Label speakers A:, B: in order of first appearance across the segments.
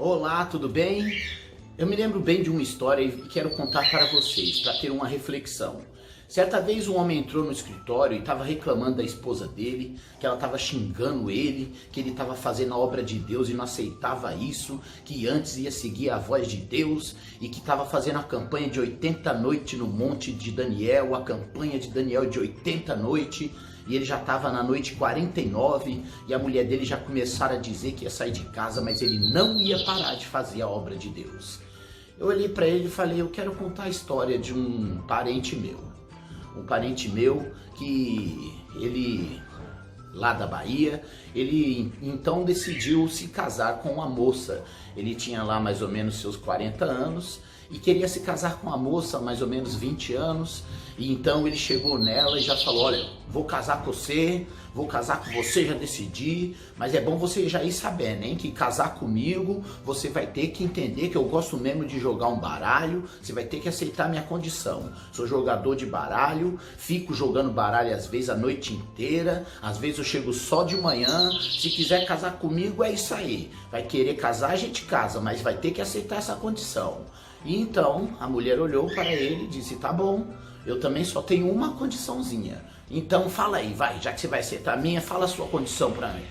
A: Olá, tudo bem? Eu me lembro bem de uma história e quero contar para vocês, para ter uma reflexão. Certa vez um homem entrou no escritório e estava reclamando da esposa dele, que ela estava xingando ele, que ele estava fazendo a obra de Deus e não aceitava isso, que antes ia seguir a voz de Deus e que estava fazendo a campanha de 80 noites no Monte de Daniel, a campanha de Daniel de 80 noites. E ele já estava na noite 49 e a mulher dele já começaram a dizer que ia sair de casa, mas ele não ia parar de fazer a obra de Deus. Eu olhei para ele e falei, eu quero contar a história de um parente meu. Um parente meu que ele, lá da Bahia, ele então decidiu se casar com uma moça. Ele tinha lá mais ou menos seus 40 anos e queria se casar com uma moça mais ou menos 20 anos. E então ele chegou nela e já falou, olha, vou casar com você, já decidi, mas é bom você já ir sabendo, hein, que casar comigo, você vai ter que entender que eu gosto mesmo de jogar um baralho, você vai ter que aceitar minha condição. Sou jogador de baralho, fico jogando baralho às vezes a noite inteira, às vezes eu chego só de manhã, se quiser casar comigo é isso aí. Vai querer casar, a gente casa, mas vai ter que aceitar essa condição. E então a mulher olhou para ele e disse, tá bom, eu também só tenho uma condiçãozinha. Então fala aí, vai, já que você vai aceitar a minha, fala a sua condição pra mim.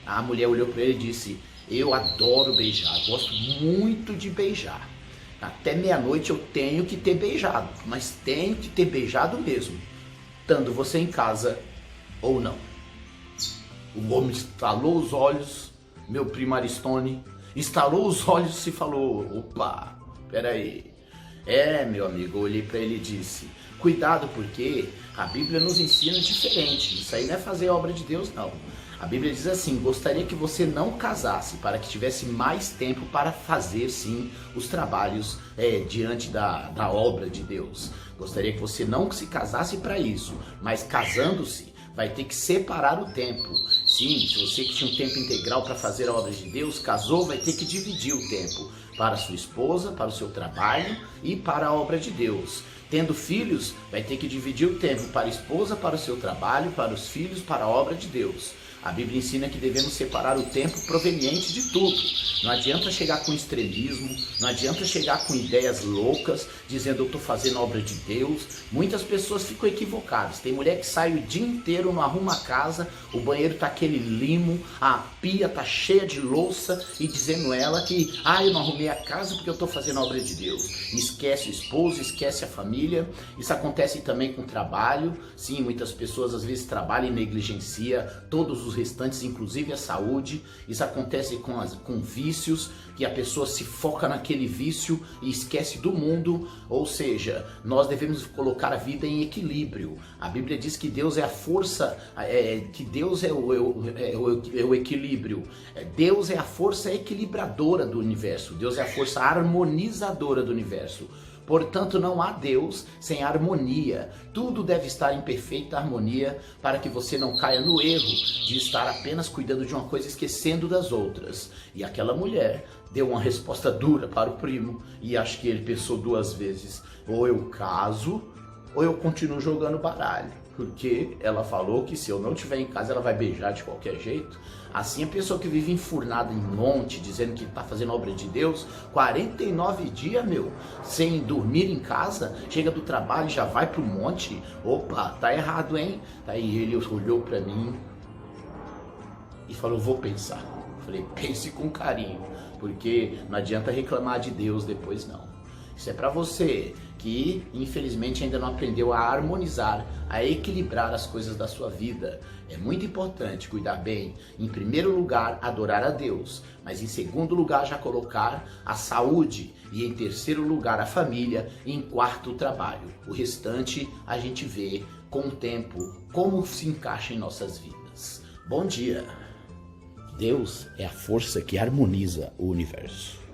A: A mulher olhou pra ele e disse, eu adoro beijar, gosto muito de beijar. Até meia-noite eu tenho que ter beijado, mas tenho que ter beijado mesmo, estando você em casa ou não. O homem estalou os olhos, meu primo Aristone, estalou os olhos e falou, opa, peraí. Meu amigo, eu olhei para ele e disse, cuidado porque a Bíblia nos ensina diferente, isso aí não é fazer obra de Deus não. A Bíblia diz assim, gostaria que você não casasse para que tivesse mais tempo para fazer sim os trabalhos diante da obra de Deus. Gostaria que você não se casasse para isso, mas casando-se, vai ter que separar o tempo. Sim, se você que tinha um tempo integral para fazer a obra de Deus, casou, vai ter que dividir o tempo para a sua esposa, para o seu trabalho e para a obra de Deus. Tendo filhos, vai ter que dividir o tempo para a esposa, para o seu trabalho, para os filhos, para a obra de Deus. A Bíblia ensina que devemos separar o tempo proveniente de tudo. Não adianta chegar com extremismo, não adianta chegar com ideias loucas, dizendo eu estou fazendo a obra de Deus. Muitas pessoas ficam equivocadas. Tem mulher que sai o dia inteiro, não arruma a casa, o banheiro está aquele limo, a pia está cheia de louça e dizendo ela que eu não arrumei a casa porque eu estou fazendo a obra de Deus. Esquece o esposo, esquece a família. Isso acontece também com o trabalho. Sim, muitas pessoas às vezes trabalham e negligenciam todos os restantes, inclusive a saúde. Isso acontece com vícios, que a pessoa se foca naquele vício e esquece do mundo. Ou seja, nós devemos colocar a vida em equilíbrio. A Bíblia diz que Deus é a força, que Deus é o equilíbrio. Deus é a força equilibradora do universo. Deus é a força harmonizadora do universo. Portanto, não há Deus sem harmonia. Tudo deve estar em perfeita harmonia para que você não caia no erro de estar apenas cuidando de uma coisa esquecendo das outras. E aquela mulher deu uma resposta dura para o primo e acho que ele pensou duas vezes. Ou eu caso ou eu continuo jogando baralho. Porque ela falou que se eu não estiver em casa ela vai beijar de qualquer jeito. Assim a pessoa que vive enfurnada em monte, dizendo que está fazendo obra de Deus, 49 dias, sem dormir em casa, chega do trabalho e já vai pro monte. Opa, tá errado, hein? Aí ele olhou para mim e falou, vou pensar. Falei, pense com carinho, porque não adianta reclamar de Deus depois não. Isso é para você que infelizmente ainda não aprendeu a harmonizar, a equilibrar as coisas da sua vida. É muito importante cuidar bem, em primeiro lugar, adorar a Deus, mas em segundo lugar já colocar a saúde e em terceiro lugar a família e em quarto o trabalho. O restante a gente vê com o tempo como se encaixa em nossas vidas. Bom dia! Deus é a força que harmoniza o universo.